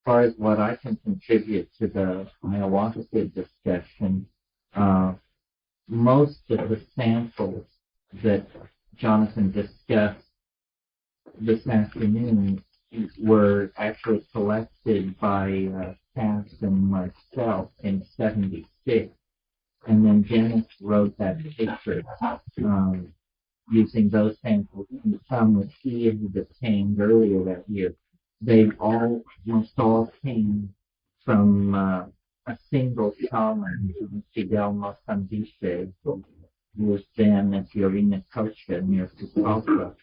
far as what I can contribute to the ayahuasca discussion, most of the samples that Jonathan discussed this afternoon were actually collected by Cass and myself in '76, and then Dennis wrote that paper using those samples and some which he had obtained earlier that year. They almost all came from a single shaman, Fidel Mosambise, who was then at the Arena Cocha near Fukuoka.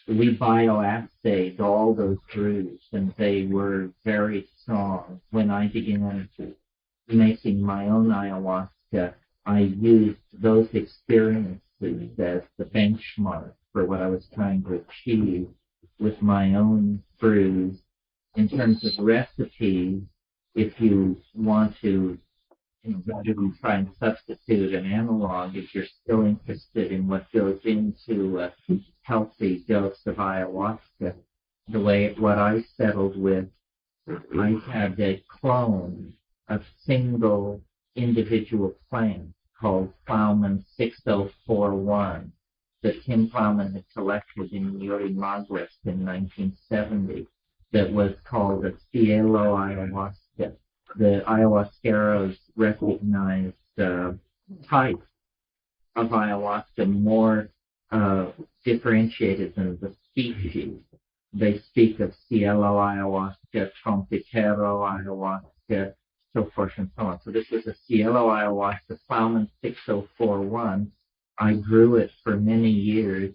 We bioassayed all those brews, and they were very strong. When I began making my own ayahuasca, I used those experiences as the benchmark for what I was trying to achieve with my own brews. In terms of recipes, if you want to, rather than try and substitute an analog, if you're still interested in what goes into a healthy dose of ayahuasca, what I settled with, I had a clone of single individual plant called Plowman 6041 that Tim Plowman had collected in Yuri Maguas in 1970 that was called a Cielo ayahuasca. The ayahuasqueros recognized type of ayahuasca more differentiated than the species. They speak of Cielo ayahuasca, Trompetero ayahuasca, so forth and so on. So this was a Cielo ayahuasca, Plowman 6041. I grew it for many years,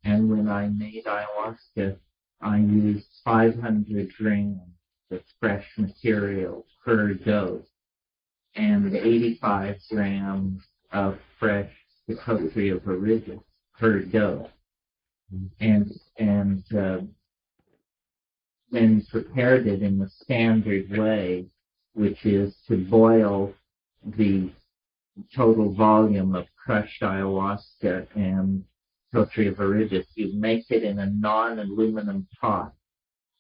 and when I made ayahuasca, I used 500 grams of fresh material per dose and 85 grams of fresh Psychotria viridis per dose, and then prepared it in the standard way, which is to boil the total volume of crushed ayahuasca and Psychotria viridis. You make it in a non-aluminum pot.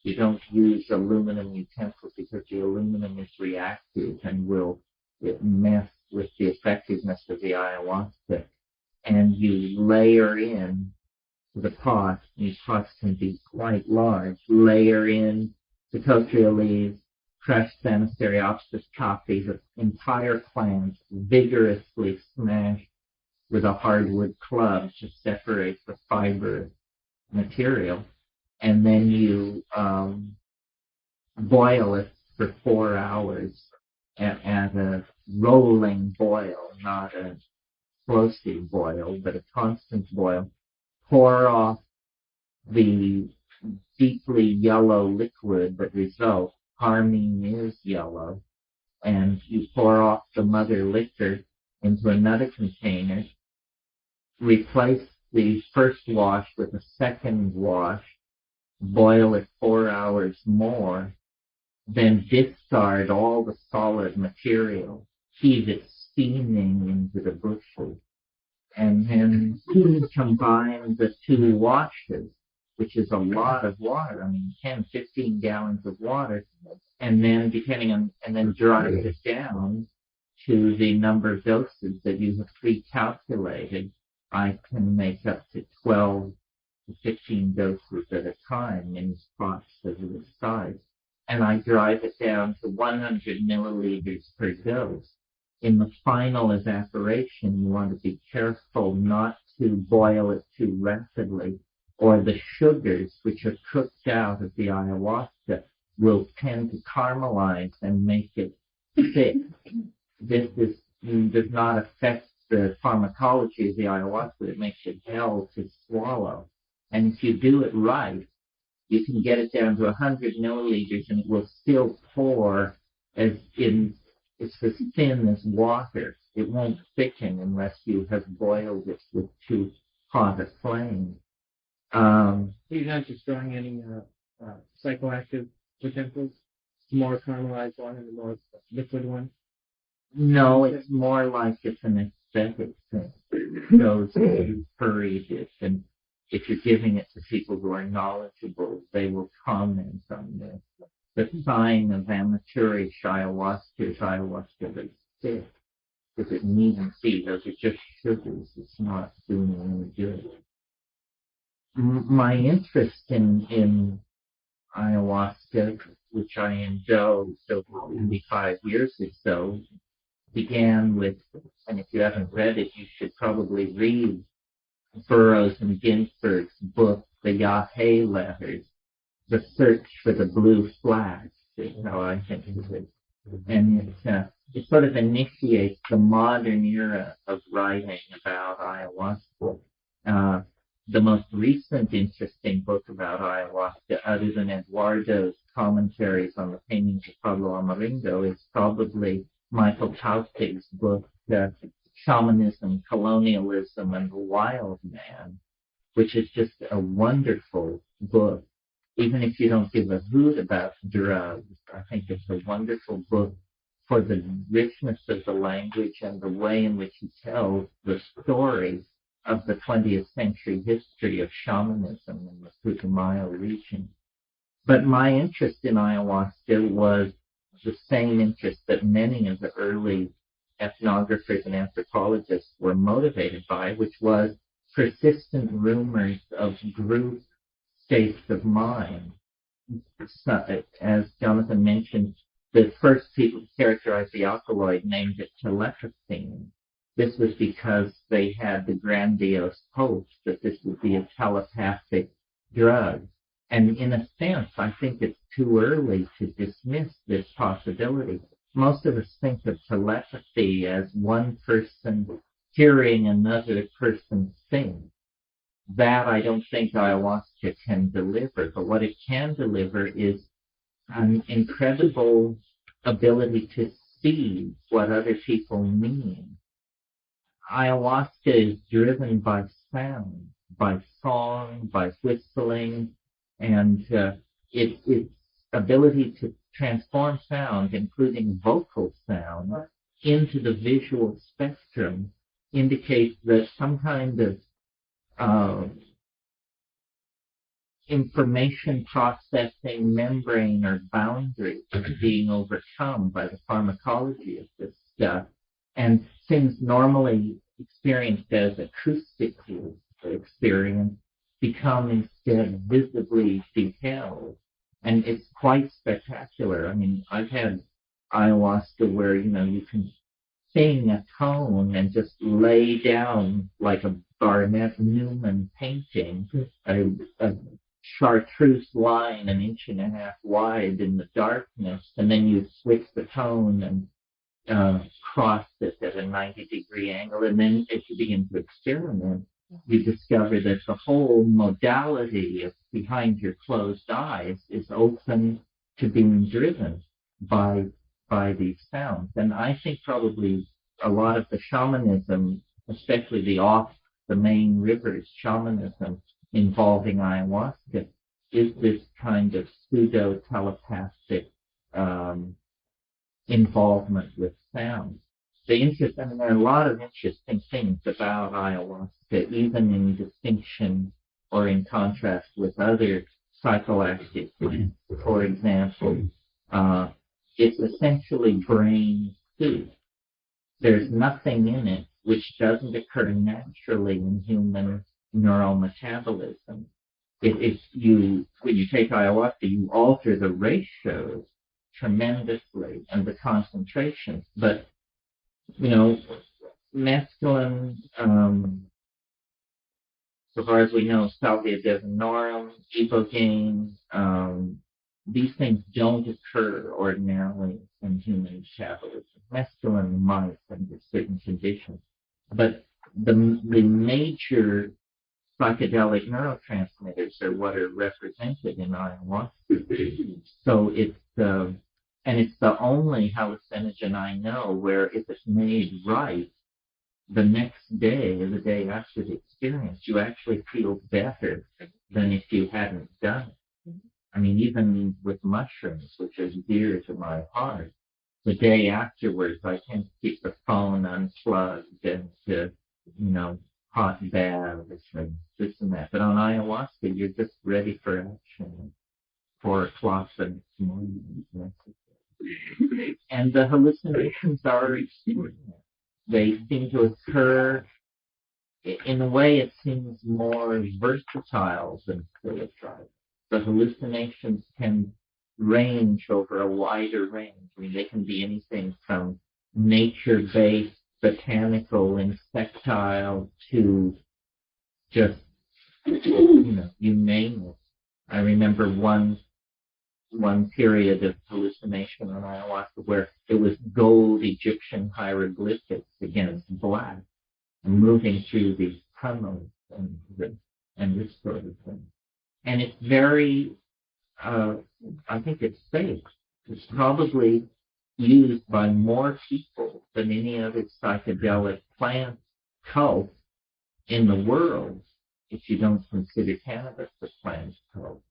You don't use aluminum utensils because the aluminum is reactive and will mess with the effectiveness of the ayahuasca. And you layer in the pot. These pots can be quite large. Layer in Psychotria leaves, crushed Banisteriopsis coffee, the entire plant vigorously smashed with a hardwood club to separate the fibrous material. And then you boil it for 4 hours at a rolling boil, not a explosive boil, but a constant boil. Pour off the deeply yellow liquid that results. Carmine is yellow. And you pour off the mother liquor into another container. Replace the first wash with a second wash. Boil it 4 hours more, then discard all the solid material, heat it steaming into the bushes, and then combine the two washes, which is a lot of water, 10, 15 gallons of water, and then drive it down to the number of doses that you have pre-calculated. I can make up to 12 to 15 doses at a time in spots of this size. And I drive it down to 100 milliliters per dose. In the final evaporation, you want to be careful not to boil it too rapidly, or the sugars which are cooked out of the ayahuasca will tend to caramelize and make it thick. This does not affect the pharmacology of the ayahuasca. It makes it hell to swallow. And if you do it right, you can get it down to 100 milliliters and it will still pour it's as thin as water. It won't thicken unless you have boiled it with too hot a flame. You're not just throwing any psychoactive utensils? More caramelized one and the more liquid one? No, it's more like it's an aesthetic thing. Those who hurried it, and if you're giving it to people who are knowledgeable, they will comment on this. the sign of amateurish ayahuasca is ayahuasca that's sick. Because it needn't be. Those are just sugars. It's not doing any good. My interest in ayahuasca, which I indulged over 25 years or so, began with, and if you haven't read it, you should probably read Burroughs and Ginsberg's book, The Yahé Letters, The Search for the Blue Flash, is how I think of it. And it sort of initiates the modern era of writing about ayahuasca. The most recent interesting book about ayahuasca, other than Eduardo's commentaries on the paintings of Pablo Amaringo, is probably Michael Tausig's book, Shamanism, Colonialism, and the Wild Man, which is just a wonderful book. Even if you don't give a hoot about drugs, I think it's a wonderful book for the richness of the language and the way in which he tells the story of the 20th century history of shamanism in the Putumayo region. But my interest in ayahuasca was the same interest that many of the early ethnographers and anthropologists were motivated by, which was persistent rumors of group states of mind. So, as Jonathan mentioned, the first people to characterize the alkaloid named it telepathy. This was because they had the grandiose hopes that this would be a telepathic drug. And in a sense, I think it's too early to dismiss this possibility. Most of us think of telepathy as one person hearing another person sing. That I don't think ayahuasca can deliver, but what it can deliver is an incredible ability to see what other people mean. Ayahuasca is driven by sound, by song, by whistling, and its ability to transform sound, including vocal sound, into the visual spectrum indicates that some kind of information processing membrane or boundary being overcome by the pharmacology of this stuff, and things normally experienced as acoustical experience become instead visibly beheld. And it's quite spectacular. I mean, I've had ayahuasca where, you can sing a tone and just lay down like a Barnett Newman painting, a chartreuse line 1.5 inches wide in the darkness, and then you switch the tone and cross it at a 90-degree angle, and then as you begin to experiment, you discover that the whole modality of behind your closed eyes is open to being driven by these sounds. And I think probably a lot of the shamanism, especially the main rivers shamanism involving ayahuasca, is this kind of pseudo-telepathic involvement with sound. There are a lot of interesting things about ayahuasca, even in distinction or in contrast with other psychoactive plants. For example, it's essentially brain soup. There's nothing in it which doesn't occur naturally in human neural metabolism. When you take ayahuasca, you alter the ratios tremendously and the concentrations. But, mescaline, so far as we know, salvia divinorum, ibogaine, these things don't occur ordinarily in human metabolism. Mescaline might under certain conditions. But the major psychedelic neurotransmitters are what are represented in ayahuasca. So it's the only hallucinogen I know where if it's made right, the next day or the day after the experience, you actually feel better than if you hadn't done it. I mean, even with mushrooms, which are dear to my heart, the day afterwards, I tend to keep the phone unplugged and hot baths and this and that. But on ayahuasca, you're just ready for action. 4 o'clock the next morning. And the hallucinations are extraordinary. They seem to occur in a way. It seems more versatile than psilocybin. The hallucinations can range over a wider range. I mean, they can be anything from nature-based, botanical, insectile to just, you name it. I remember one period of hallucination on ayahuasca where it was gold Egyptian hieroglyphics against black and moving through these tunnels and this sort of thing. And it's very, I think it's safe. It's probably used by more people than any other psychedelic plant cult in the world, if you don't consider cannabis a plant cult.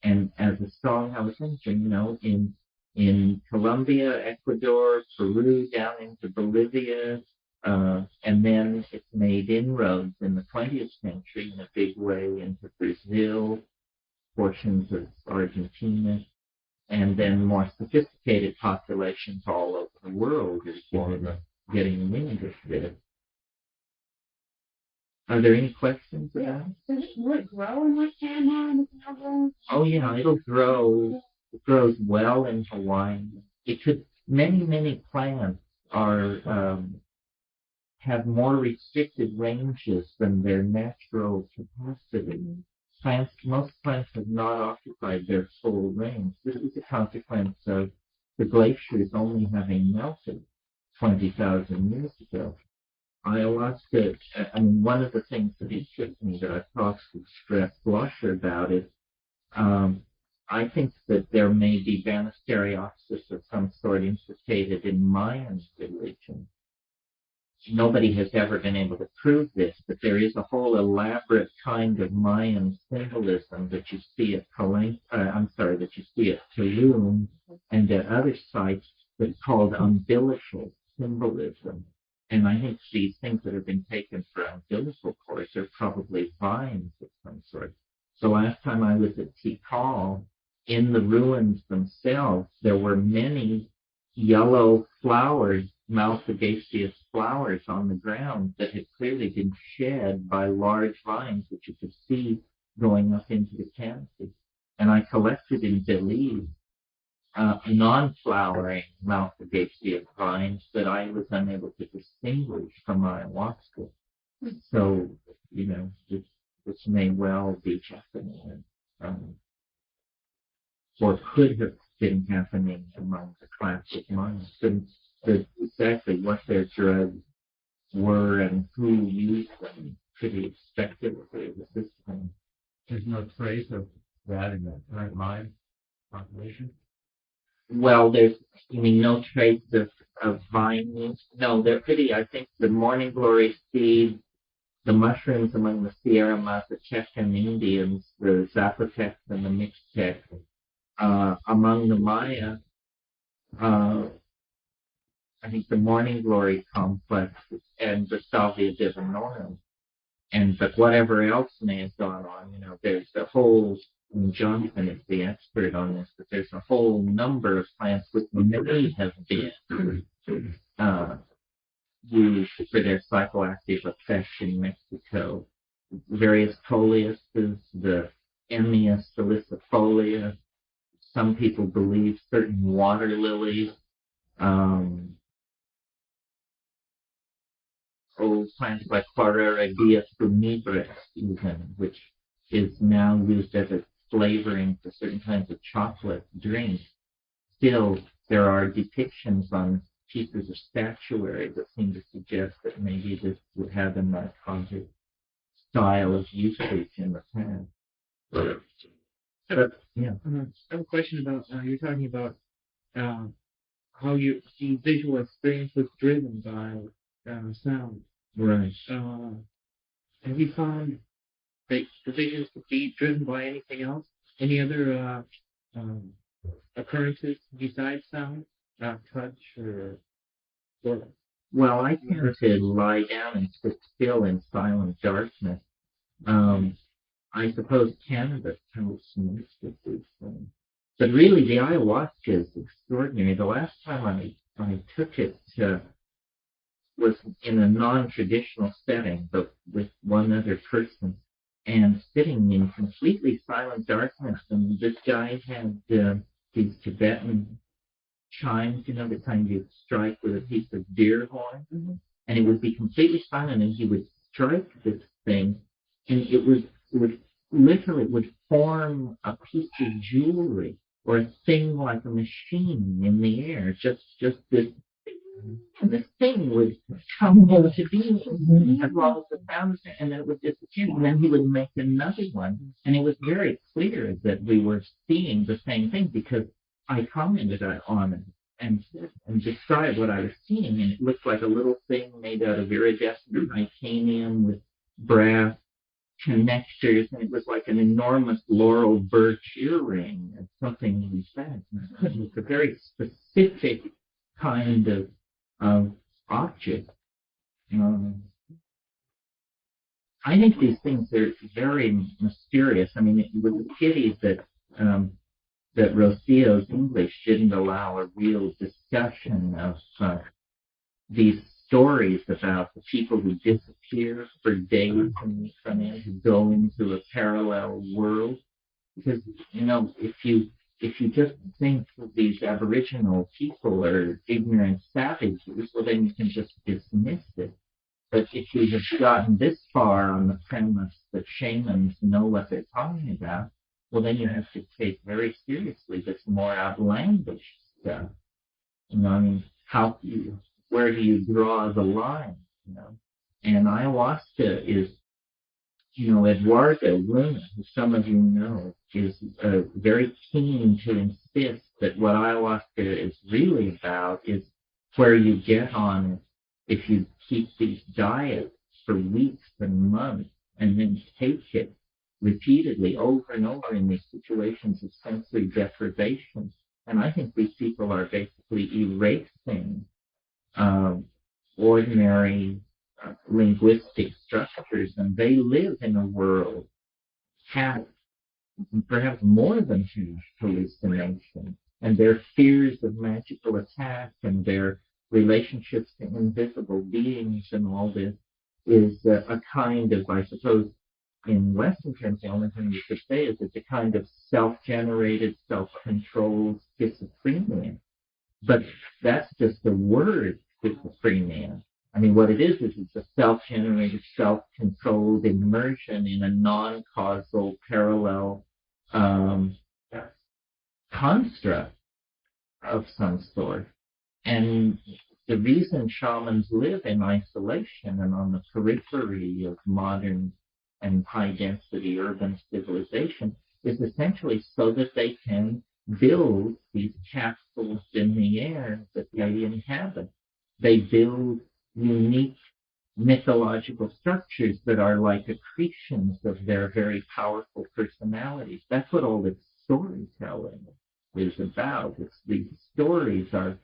And as a song I was mentioning, in Colombia, Ecuador, Peru, down into Bolivia, and then it's made inroads in the 20th century in a big way into Brazil, portions of Argentina, and then more sophisticated populations all over the world are getting wind of this. Are there any questions about it? Will it grow in Montana? Oh yeah, it'll grow. It grows well in Hawaii. Many plants have more restricted ranges than their natural capacity. Most plants have not occupied their full range. This is a consequence of the glaciers only having melted 20,000 years ago. Ayahuasca, one of the things that interests me that I've talked to Stress Blusher about is I think that there may be Banisteriopsis of some sort implicated in Mayan religion. Nobody has ever been able to prove this, but there is a whole elaborate kind of Mayan symbolism that you see at Tulum and at other sites that's called umbilical symbolism. And I think these things that have been taken for umbilical cords are probably vines of some sort. So last time I was at Tikal, in the ruins themselves, there were many yellow flowers, malphigaceous flowers on the ground that had clearly been shed by large vines, which you could see going up into the canopy. And I collected in Belize non-flowering malphigaceous vines that I was unable to distinguish from ayahuasca. So, this may well be happening, or could have been happening among the classic minds. And exactly what their drugs were and who used them pretty speculative at this point. There's no trace of that in the current Mayan population? Well, there's no trace of vine use. No, they're pretty. I think the morning glory seed, the mushrooms among the Sierra Mazatecan Indians, the Zapotecs and the Mixtec, among the Maya, I think the morning glory complex and the Salvia divinorum. But whatever else may have gone on, there's a whole, Jonathan is the expert on this, but there's a whole number of plants which may have been used for their psychoactive effect in Mexico. Various coleuses, the Emmia salicifolia. Some people believe certain water lilies. Old plants like Parseq funebris, even, which is now used as a flavoring for certain kinds of chocolate drinks. Still, there are depictions on pieces of statuary that seem to suggest that maybe this would have a narcotic style of usage in the past. But, yeah. I have a question about, you're talking about how the visual experience was driven by sound. Right. Have you found that the visions could be driven by anything else? Any other occurrences besides sound? Touch or? Well, I tend to lie down and sit still in silent darkness. I suppose cannabis helps most of these things. But really, the ayahuasca is extraordinary. The last time I took it was in a non-traditional setting, but with one other person, and sitting in completely silent darkness. And this guy had these Tibetan chimes, the kind you strike with a piece of deer horn, and it would be completely silent, and he would strike this thing, and it would form a piece of jewelry or a thing like a machine in the air, just this. And this thing would come into being as long as the sound was there, and then it would disappear. And then he would make another one. And it was very clear that we were seeing the same thing because I commented on it and described what I was seeing. And it looked like a little thing made out of iridescent titanium with brass connectors, and it was like an enormous laurel birch earring or something like that. It was a very specific kind of object. I think these things are very mysterious. I mean, it was a pity that Rocio's English didn't allow a real discussion of these stories about the people who disappear for days and go into a parallel world. Because, if you just think that these Aboriginal people are ignorant savages, well, then you can just dismiss it. But if you have gotten this far on the premise that shamans know what they're talking about, well, then you have to take very seriously this more outlandish stuff. Where do you draw the line? And ayahuasca is, Eduardo Luna, who some of you know, is very keen to insist that what ayahuasca is really about is where you get on it if you keep these diets for weeks and months and then take it repeatedly over and over in these situations of sensory deprivation. And I think these people are basically erasing ordinary linguistic structures, and they live in a world perhaps more than hallucination, and their fears of magical attack and their relationships to invisible beings and all this is a kind of, I suppose, in Western terms, the only thing you could say is it's a kind of self-generated, self-controlled schizophrenia. But that's just the word, schizophrenia. I mean, what it is it's a self-generated, self-controlled immersion in a non-causal, parallel construct of some sort. And the reason shamans live in isolation and on the periphery of modern and high-density urban civilization is essentially so that they can build these capsules in the air that they inhabit. They build unique mythological structures that are like accretions of their very powerful personalities. That's what all this storytelling is about. These stories are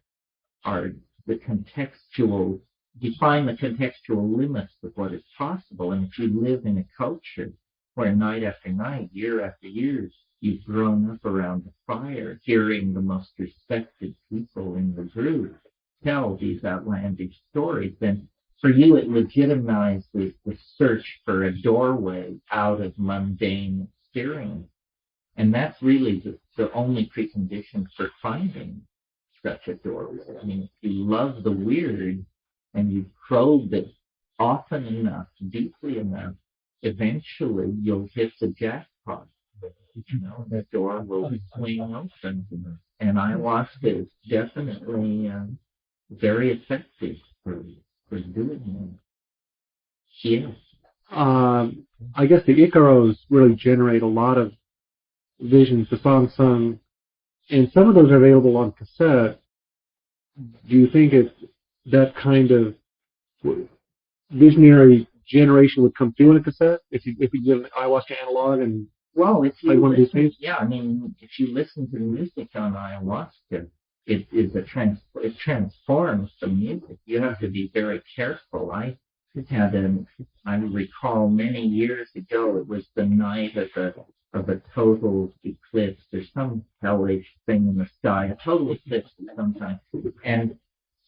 the contextual, define the contextual limits of what is possible. And if you live in a culture where night after night, year after year, you've grown up around the fire, hearing the most respected people in the group tell these outlandish stories, then for you it legitimizes the search for a doorway out of mundane experience. And that's really the only precondition for finding such a doorway. I mean, if you love the weird and you probe it often enough, deeply enough, eventually you'll hit the jackpot. The door will swing open. And ayahuasca is definitely very effective for doing that. Yes. I guess the Icaros really generate a lot of visions, the song sung, and some of those are available on cassette. Do you think that kind of visionary generation would come through in a cassette if you did an ayahuasca analog and play one of these things? Yeah, I mean, if you listen to the music on ayahuasca, it transforms the music. You have to be very careful. I recall many years ago, it was the night of of a total eclipse. There's some hellish thing in the sky, a total eclipse sometimes. And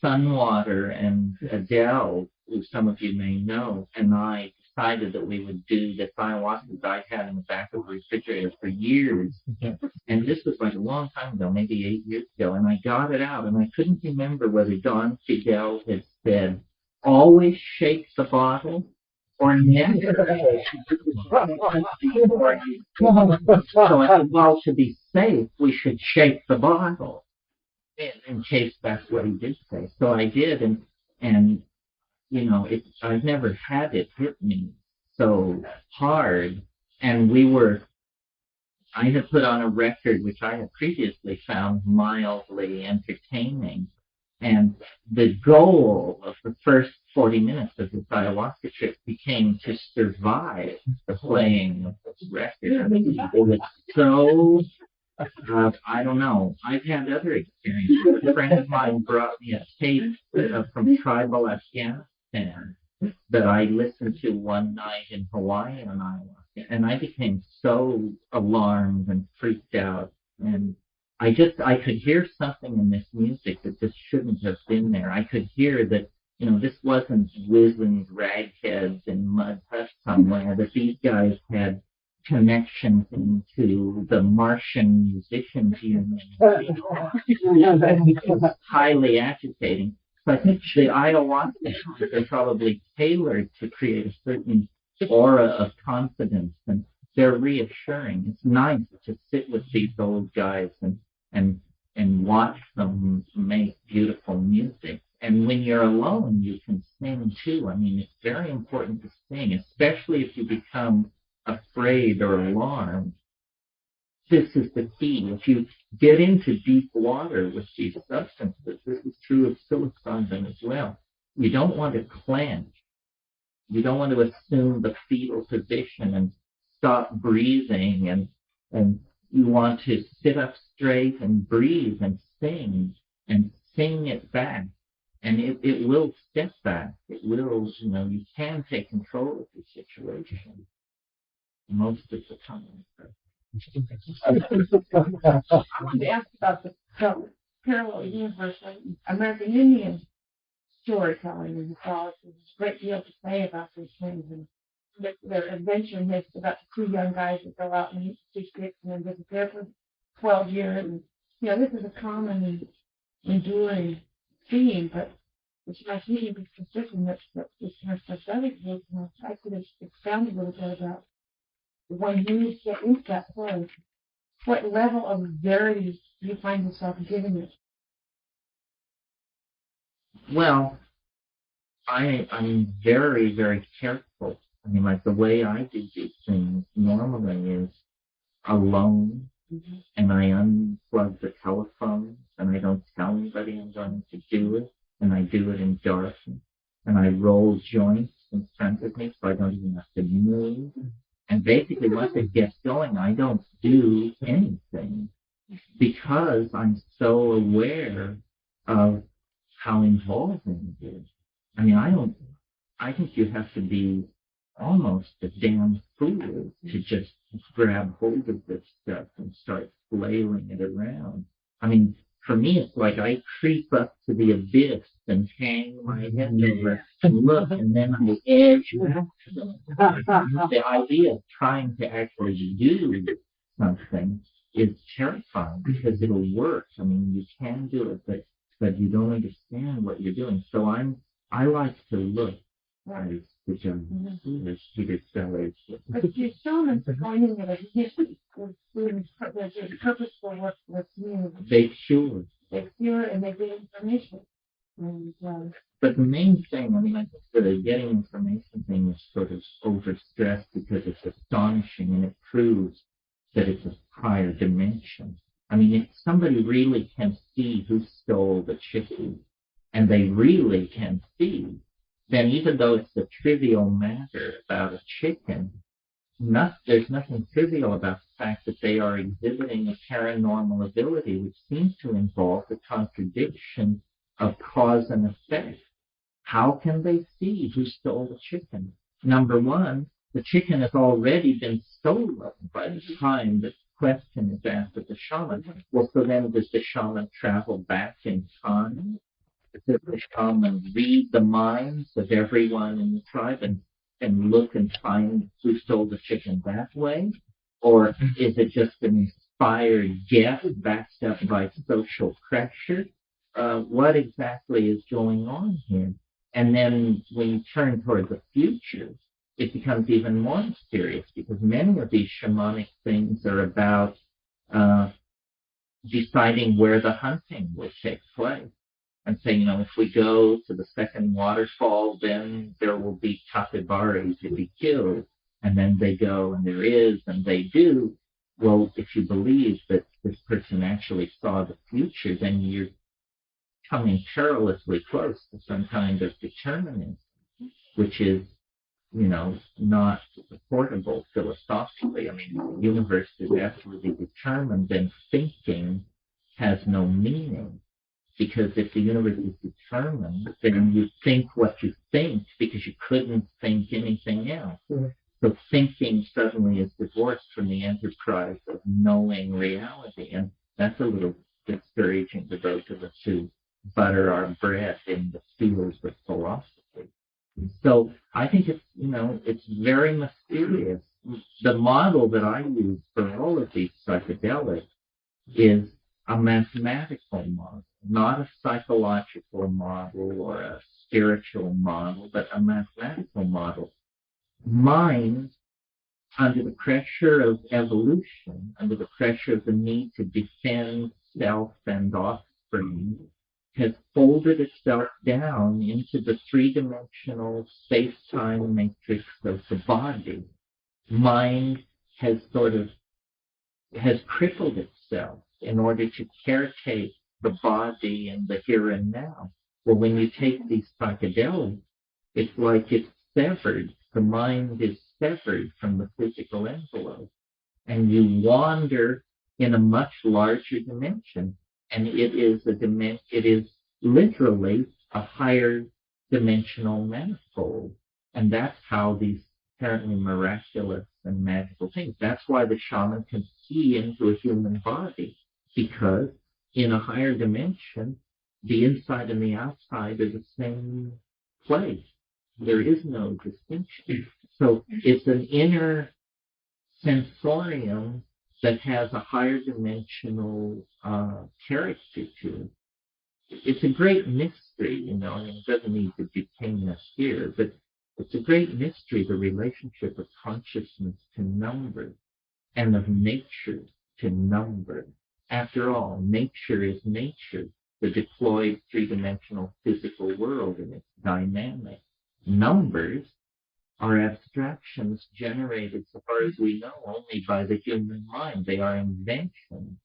Sunwater and Adele, who some of you may know, and I decided that we would do this ayahuasca that I had in the back of the refrigerator for years. And this was like a long time ago, maybe 8 years ago, and I got it out, and I couldn't remember whether Don Fidel had said, always shake the bottle, or never. So I said, well, to be safe, we should shake the bottle, in case that's what he did say. So I did, and you know, I've never had it hit me so hard. And I had put on a record which I had previously found mildly entertaining. And the goal of the first 40 minutes of this ayahuasca trip became to survive the playing of this record. It was so, I don't know. I've had other experiences. A friend of mine brought me a tape from tribal Afghanistan that I listened to one night in Hawaii on ayahuasca, and I became so alarmed and freaked out, and I could hear something in this music that just shouldn't have been there. I could hear that, you know, this wasn't wizened ragheads in mud huts somewhere, that these guys had connections into the Martian Musicians Union. It was highly agitating. So I think the ayahuasca are probably tailored to create a certain aura of confidence, and they're reassuring. It's nice to sit with these old guys and watch them make beautiful music. And when you're alone, you can sing too. I mean, it's very important to sing, especially if you become afraid or alarmed. This is the key. If you get into deep water with these substances, this is true of psilocybin as well. You don't want to clench. You don't want to assume the fetal position and stop breathing, and you want to sit up straight and breathe and sing it back. And it will step back. It will, you know, you can take control of the situation most of the time. I wanted to ask about the parallel universe, like American Indian storytelling and mythology. There's a great deal to say about these things, and their adventure myths about the two young guys that go out and meet two sticks and then disappear for 12 years. And, you know, this is a common and enduring theme, but it's my feeling is consistent that this kind of pathetic is, I could have expounded a little bit about when you get into that place, what level of verity do you find yourself giving it? Well, I'm very, very careful. I mean, like the way I do these things normally is alone, and I unplug the telephone, and I don't tell anybody I'm going to do it, and I do it in darkness, and I roll joints in front of me so I don't even have to move. And basically, once it gets going, I don't do anything because I'm so aware of how involving it is. I mean, I think you have to be almost a damn fool to just grab hold of this stuff and start flailing it around. I mean, for me, it's like I creep up to the abyss and hang my head over and look, and then I edge back to them. The idea of trying to actually do something is terrifying because it'll work. I mean, you can do it, but you don't understand what you're doing. So I like to look, as Peter Sellers. But your shamans are going in there, doing purposeful work with you. They cure. They cure and they get information. And, but the main thing, I mean, I think the getting information thing is sort of overstressed because it's astonishing and it proves that it's a prior dimension. I mean, if somebody really can see who stole the chicken, and they really can see, then even though it's a trivial matter about a chicken, there's nothing trivial about the fact that they are exhibiting a paranormal ability which seems to involve the contradiction of cause and effect. How can they see who stole the chicken? Number one, the chicken has already been stolen by the time the question is asked of the shaman. Well, so then does the shaman travel back in time? Does the shaman read the minds of everyone in the tribe and look and find who stole the chicken that way? Or is it just an inspired guess backed up by social pressure? What exactly is going on here? And then when you turn toward the future, it becomes even more mysterious because many of these shamanic things are about deciding where the hunting will take place. And saying, if we go to the second waterfall, then there will be capybara to be killed. And then they go, and there is, and they do. Well, if you believe that this person actually saw the future, then you're coming perilously close to some kind of determinism, which is, not supportable philosophically. I mean, the universe is absolutely determined, then thinking has no meaning. Because if the universe is determined, then you think what you think because you couldn't think anything else. Mm-hmm. So thinking suddenly is divorced from the enterprise of knowing reality. And that's a little discouraging to those of us who butter our bread in the fields of philosophy. So I think it's very mysterious. The model that I use for all of these psychedelics is a mathematical model, not a psychological model or a spiritual model, but a mathematical model. Mind, under the pressure of evolution, under the pressure of the need to defend self and offspring, has folded itself down into the three-dimensional space-time matrix of the body. Mind has crippled itself in order to caretake the body and the here and now. Well, when you take these psychedelics, it's like it's severed. The mind is severed from the physical envelope. And you wander in a much larger dimension. And it is literally a higher dimensional manifold. And that's how these apparently miraculous and magical things. That's why the shaman can see into a human body. Because in a higher dimension, the inside and the outside are the same place. There is no distinction. So it's an inner sensorium that has a higher dimensional character to it. It's a great mystery, and it doesn't need to detain us here, but it's a great mystery, the relationship of consciousness to number and of nature to number. After all, nature is nature, the deployed three-dimensional physical world, and it's dynamic. Numbers are abstractions generated, so far as we know, only by the human mind. They are inventions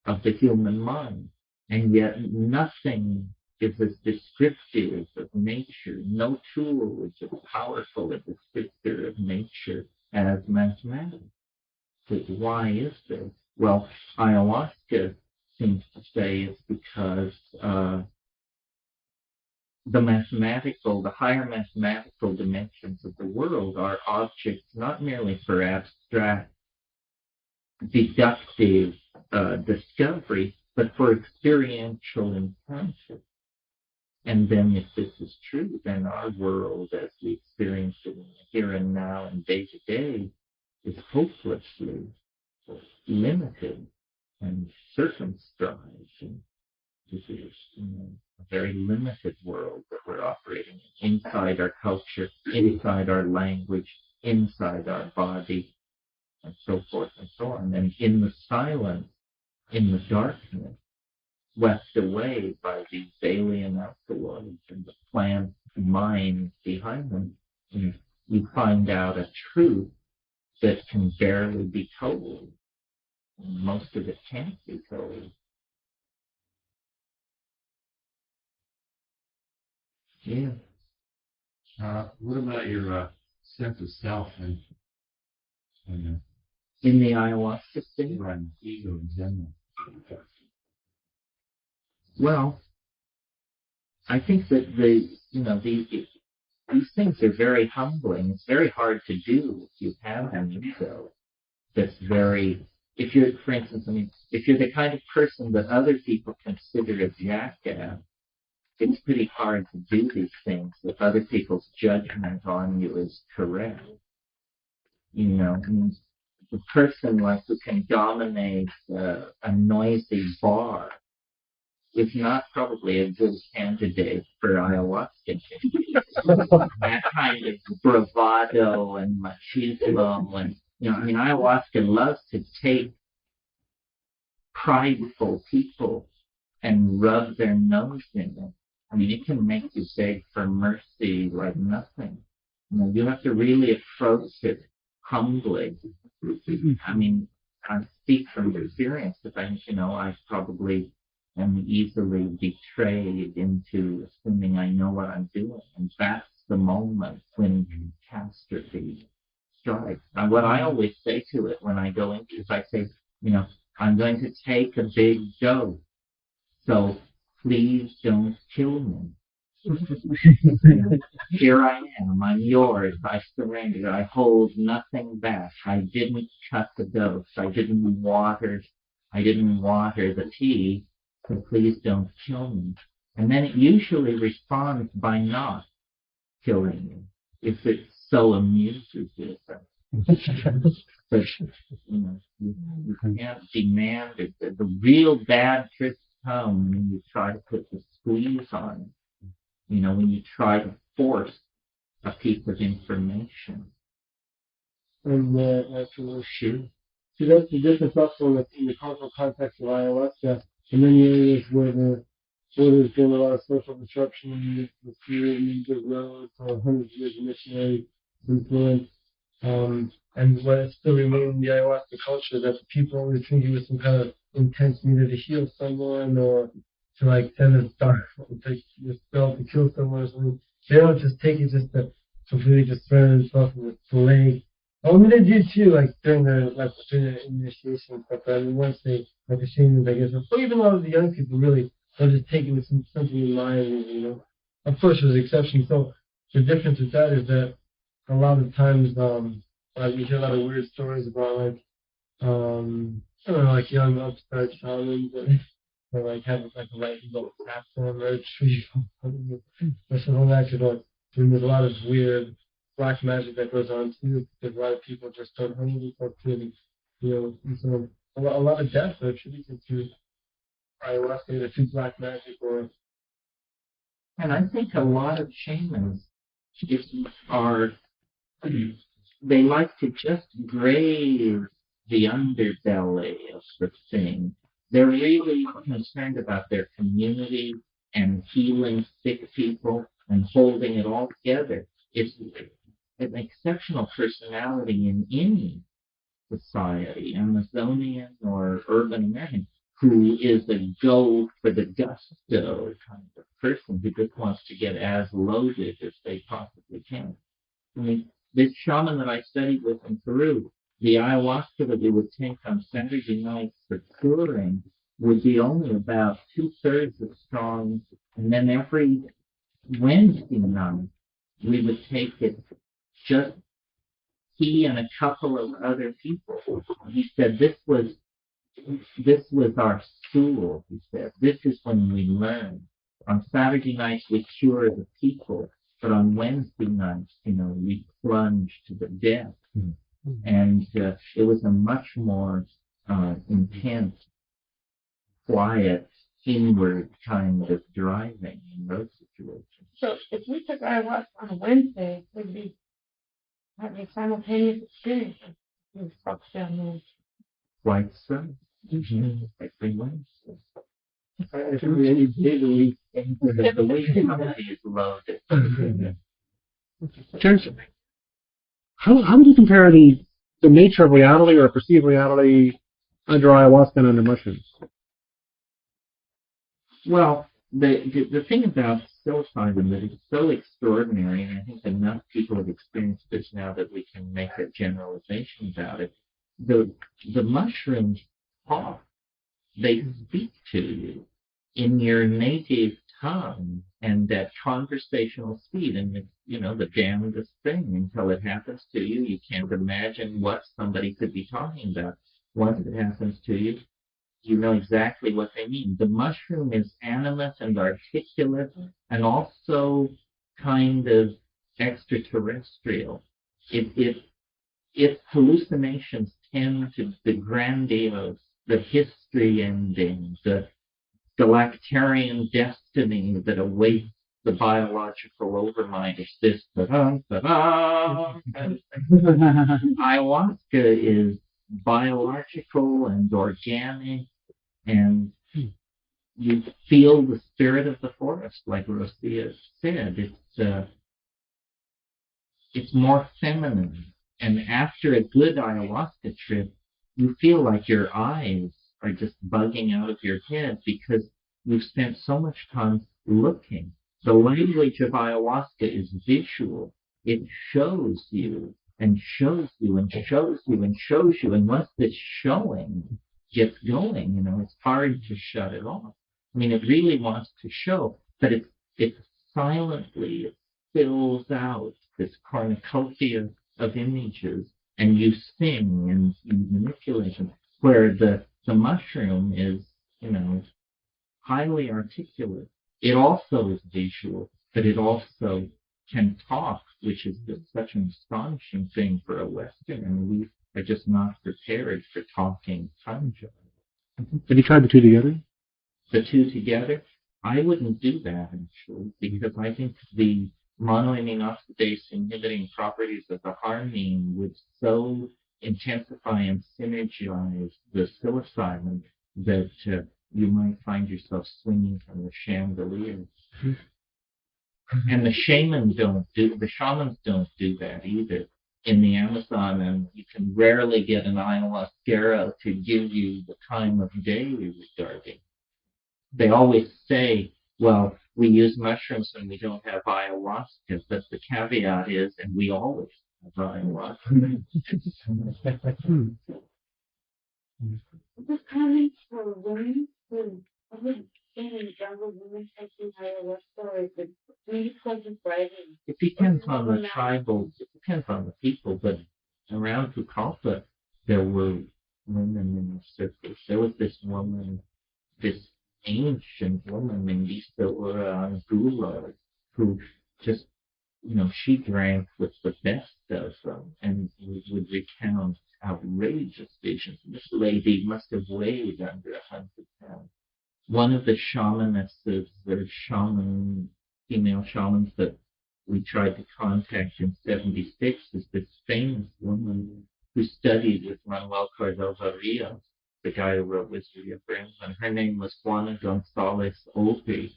of the human mind. And yet nothing is as descriptive of nature. No tool is as powerful a descriptor of nature as mathematics. So why is this? Well, ayahuasca seems to say it's because the higher mathematical dimensions of the world are objects not merely for abstract, deductive discovery, but for experiential encounter. And then if this is true, then our world as we experience it in the here and now and day to day is hopelessly limited and circumscribed. And this is a very limited world that we're operating in, inside our culture, inside our language, inside our body, and so forth and so on. And in the silence, in the darkness, swept away by these alien alkaloids and the plant mind behind them, you find out a truth that can barely be told. Most of it can't be told. Yeah. What about your sense of self and in the ayahuasca thing? Right, ego in general? Well, I think that these things are very humbling. It's very hard to do if you have an ego that's very, if you're, for instance, I mean, if you're the kind of person that other people consider a jackass, it's pretty hard to do these things if other people's judgment on you is correct. You know, I mean, the person like who can dominate a noisy bar is not probably a good candidate for ayahuasca. That kind of bravado and machismo, and I mean, ayahuasca loves to take prideful people and rub their nose in it. I mean, it can make you beg for mercy like nothing. You have to really approach it humbly. I mean, I speak from experience that I probably am easily betrayed into assuming I know what I'm doing. And that's the moment when catastrophe strikes. And what I always say to it when I go into it is I say, I'm going to take a big dose. So please don't kill me. Here I am. I'm yours. I surrender. I hold nothing back. I didn't cut the dose. I didn't water the tea. So please don't kill me. And then it usually responds by not killing you if it so amuses it. But you can't demand it. The real bad tricks come when you try to put the squeeze on it. When you try to force a piece of information. And absolutely. Sure. So that's the difference also in the cultural context of ayahuasca, in many areas where there's been a lot of social disruption, the fear, the roads, or hundreds of years of missionary influence. And what has still remained in the ayahuasca culture, that the people always think it was some kind of intense either to heal someone or to send a star, to spell to kill someone or something. They don't just take it just to completely just surrender themselves with the leg. I mean, they do too, during their initiation and stuff. But I mean, once they the shamans, I guess, or even a lot of the young people really, they'll just take it with something in mind. Of course, there's exceptions. So the difference with that is that a lot of times, you hear a lot of weird stories about young upstart shamans or have a lightning bolt tap them or a tree or something like that. There's a lot of weird black magic that goes on too, because a lot of people just don't handle themselves clearly. And so a lot of deaths are attributed to ayahuasca, either to black magic or. And I think a lot of shamans they like to just graze the underbelly of the thing. They're really concerned about their community and healing sick people and holding it all together. It's an exceptional personality in any society, Amazonian or urban American, who is a go for the gusto kind of person who just wants to get as loaded as they possibly can. I mean, this shaman that I studied with in Peru, the ayahuasca that we would take on Saturday nights for curing would be only about 2/3 as strong, and then every Wednesday night we would take it just he and a couple of other people. He said this was our school, he said. This is when we learn. On Saturday nights we cure the people, but on Wednesday nights, we plunge to the depth. And it was a much more intense, quiet, inward kind of driving in those situations. So if we took ayahuasca on a Wednesday, we'd be having simultaneous experiences. We focus down there. Quite so. Every Wednesday. Actually, any day of the week. The week is loaded. Terence, how would you compare the nature of reality or perceived reality under ayahuasca and under mushrooms? Well, the thing about psilocybin that is so extraordinary, and I think enough people have experienced this now that we can make a generalization about it. The mushrooms talk. They speak to you in your native tongue and at conversational speed. And it's, the damnedest thing until it happens to you. You can't imagine what somebody could be talking about. Once it happens to you, you know exactly what they mean. The mushroom is animate and articulate and also kind of extraterrestrial. Its hallucinations tend to the grandiose, the history ending, the galactarian destiny that awaits the biological overmind. It's this ta-da, kind of thing. Ayahuasca is biological and organic, and you feel the spirit of the forest, like Rosia said. It's more feminine. And after a good ayahuasca trip, you feel like your eyes are just bugging out of your head because you've spent so much time looking. The language of ayahuasca is visual. It shows you and shows you and shows you and shows you. And once this showing gets going, it's hard to shut it off. I mean, it really wants to show, but it silently, it spills out this cornucopia of images, and you sing and you manipulate them, where the mushroom is, highly articulate. It also is visual, but it also can talk, which is just such an astonishing thing for a Western, and we are just not prepared for talking fungi. Have you tried the two together? The two together? I wouldn't do that, actually, because I think the monoamine oxidase inhibiting properties of the harmine would so intensify and synergize the psilocybin that you might find yourself swinging from the chandelier. And the shamans don't do that either. In the Amazon, and you can rarely get an ayahuasquera to give you the time of day regarding. They always say, well, we use mushrooms when we don't have ayahuasca, but the caveat is, and we always have ayahuasca. This comment for women who live in the jungle, women taking ayahuasca, or is it really contemplating? It depends on the tribal, it depends on the people, but around Pucallpa, there were women in the circus. There was this woman, this ancient woman named Issa Gula, who just, she drank with the best of them and would recount outrageous visions. This lady must have weighed under 100 pounds. One of the shamanesses, or female shamans that we tried to contact in 76 is this famous woman who studied with Manuel Cordova Rios, the guy who wrote Wizardry of Friends, and her name was Juana Gonzalez Opie.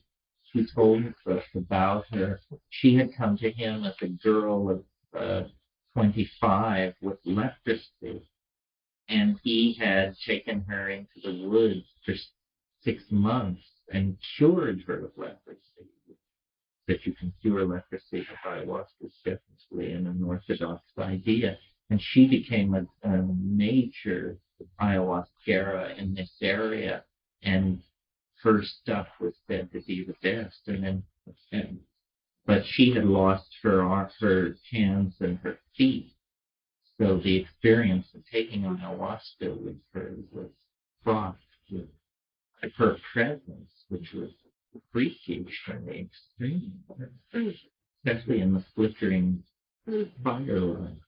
He told us about her. She had come to him as a girl of 25 with leprosy, and he had taken her into the woods for 6 months and cured her of leprosy. That you can cure leprosy with ayahuasca is definitely an unorthodox idea. And she became a major ayahuasquera in this area, and her stuff was said to be the best. But she had lost her hands and her feet, so the experience of taking ayahuasca with her was fraught with her presence, which was freakish in the extreme, especially in the flickering firelight.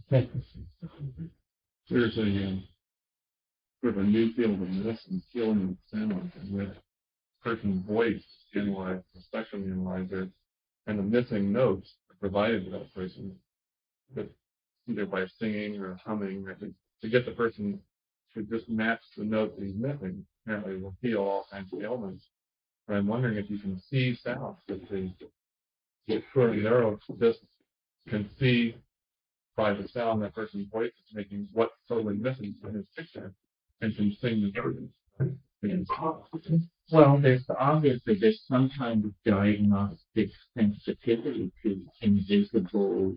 There's a sort of a new field of medicine, healing with sound, and with person's voice analyzed, the spectrum analyzer, and the missing notes are provided to that person, but either by singing or humming, or to get the person to just match the note that he's missing. Apparently, will heal all kinds of ailments. But I'm wondering if you can see sound, if the short neural just can see by the sound that person's voice is making what's totally missing from his picture, and can sing the note. Well, there's some kind of diagnostic sensitivity to invisible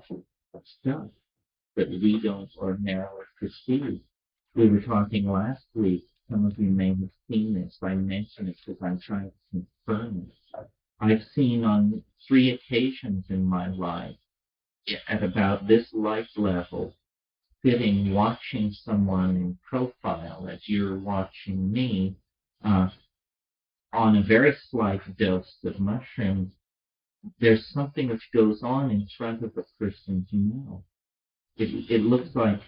stuff that we don't ordinarily perceive. We were talking last week, some of you may have seen this, I mentioned it because I'm trying to confirm it. I've seen on 3 occasions in my life, at about this life level, sitting watching someone in profile as you're watching me, on a very slight dose of mushrooms, there's something which goes on in front of a person's mouth. It looks like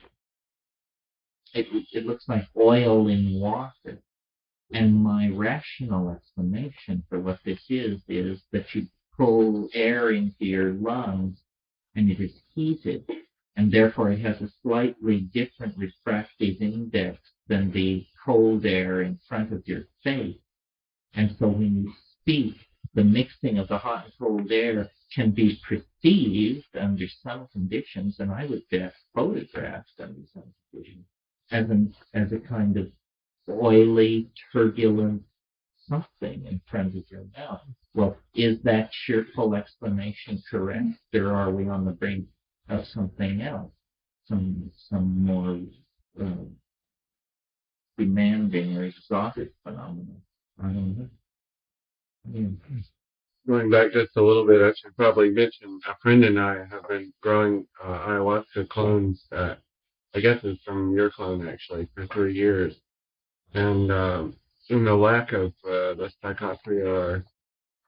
oil in water. And my rational explanation for what this is that you pull air into your lungs and it is heated, and therefore it has a slightly different refractive index than the cold air in front of your face. And so when you speak, the mixing of the hot and cold air can be perceived under some conditions, and I would bet photographed under some conditions, as a kind of oily, turbulent something in front of your mouth. Well, is that cheerful explanation correct, or are we on the brink of something else, some more demanding or exotic phenomenon? I don't know. Going back just a little bit, I should probably mention a friend and I have been growing ayahuasca clones. I guess it's from your clone actually for 3 years, and in the lack of the psychotria or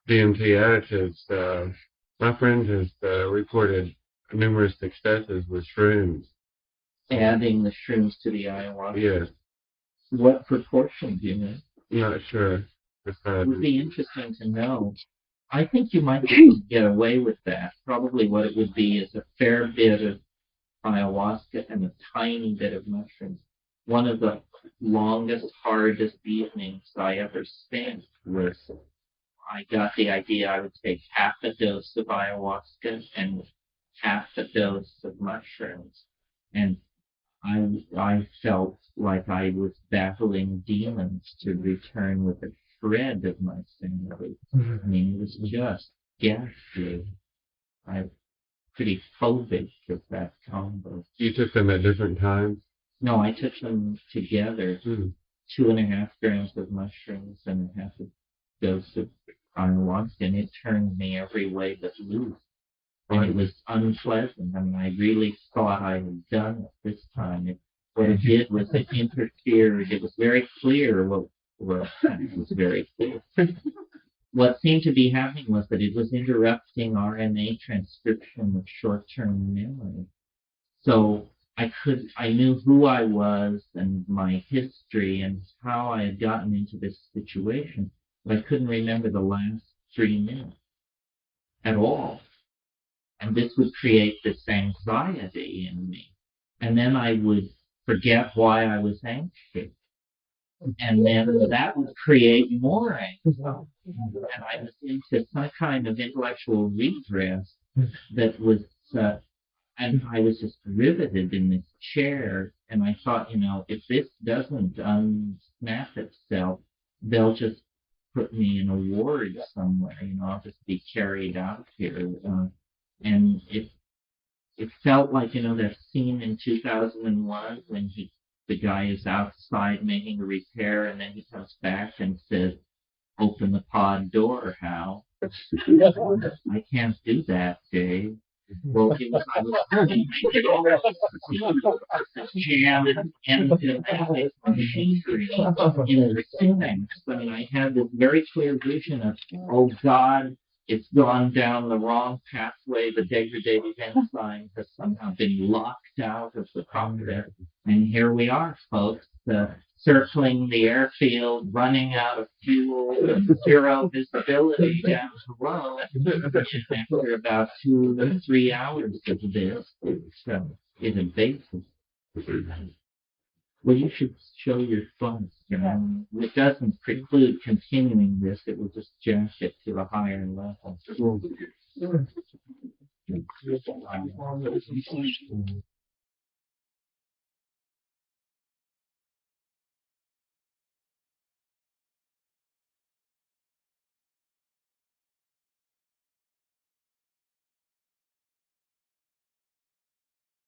DMT additives, my friend has reported numerous successes with shrooms. Adding the shrooms to the ayahuasca? Yes. What proportion do you know? Not sure. It would be interesting to know. I think you might be able to get away with that. Probably what it would be is a fair bit of ayahuasca and a tiny bit of mushrooms. One of the longest, hardest evenings I ever spent was, I got the idea I would take half a dose of ayahuasca and half a dose of mushrooms. And I felt like I was battling demons to return with a shred of my sanity. I mean, it was just ghastly. I'm pretty phobic of that combo. You took them at different times? No, I took them together. 2.5 grams of mushrooms and half a dose of ayahuasca, and it turned me every way but loose. And it was unpleasant. I mean, I really thought I had done it this time. What it did was it interfered. It was very clear. It was very clear. What seemed to be happening was that it was interrupting RNA transcription of short-term memory. So I knew who I was and my history and how I had gotten into this situation, but I couldn't remember the last 3 minutes at all. And this would create this anxiety in me. And then I would forget why I was anxious. And then that would create more anxiety. And I was into some kind of intellectual redress that was, and I was just riveted in this chair. And I thought, if this doesn't unsnap itself, they'll just put me in a ward somewhere. I'll just be carried out here. And it felt like, that scene in 2001 when the guy is outside making a repair and then he comes back and says, "Open the pod door, Hal." I can't do that, Dave. Well, I was jammed into that machinery in the things. I mean, I had this very clear vision of, oh God, it's gone down the wrong pathway. The degraded enzyme has somehow been locked out of the process. And here we are, folks, circling the airfield, running out of fuel, zero visibility down the road. And after about 2 to 3 hours of this, it abases. Well, you should show your funds. It doesn't preclude continuing this. It will just jack it to a higher level.